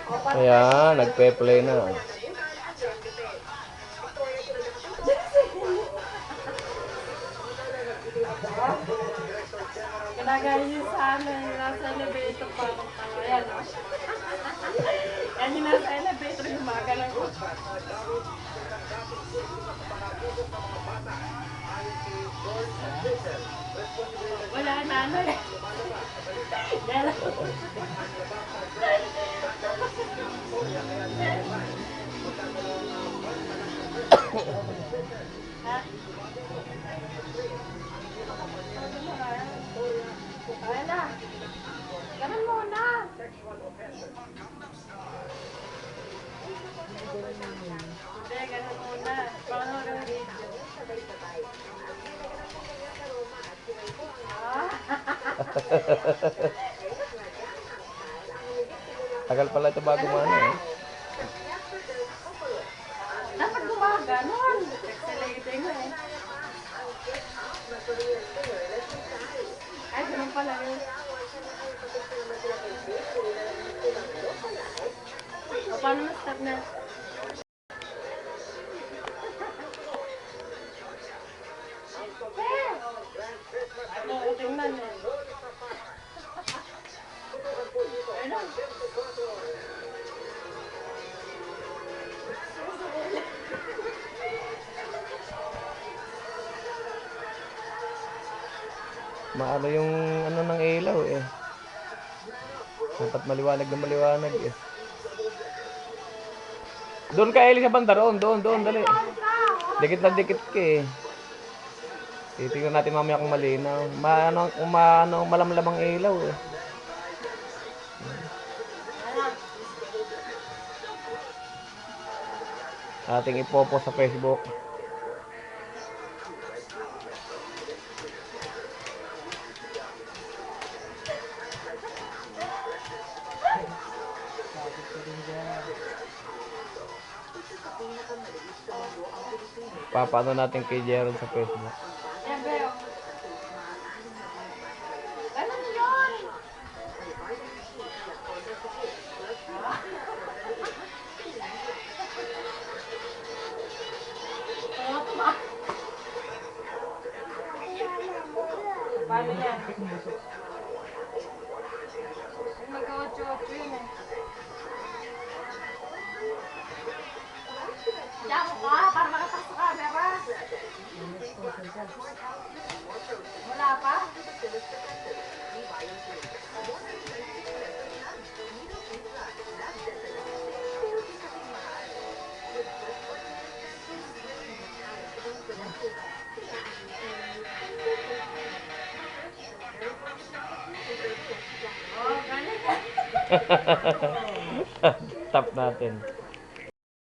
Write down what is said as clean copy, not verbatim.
Ayan, nagpe-play na. Ginagayon sa amin, nasa elevator pa. Ayan. Yan yung nasa elevator, gumagalaw. Wala na ano eh. Ayan na. Ganun muna. Hindi, ganun muna. Paano ganun video? Tagal pala ito bago mano eh. Dapat gumaganon. Exciting mo eh. Ay, ganun pala yun. O, paano na-start na? Oo, tingnan eh. Ayun. Maano yung ano ng ilaw eh. Dapat maliwanag na maliwanag eh. Doon ka Eli sa banda roon, doon, dali. Dikit na dikit ka eh. Titingnan natin mamaya kung malinaw. Malamlam ang ilaw eh. Ating ipopost sa Facebook. Papaano natin kay Gerald sa Facebook. Siyempre, oh. Ganun yun. Paano yan? Mag-8-8 yun eh. Diyan ka, para makatak sa camera. Wala pa? Oh, galing. Stop natin.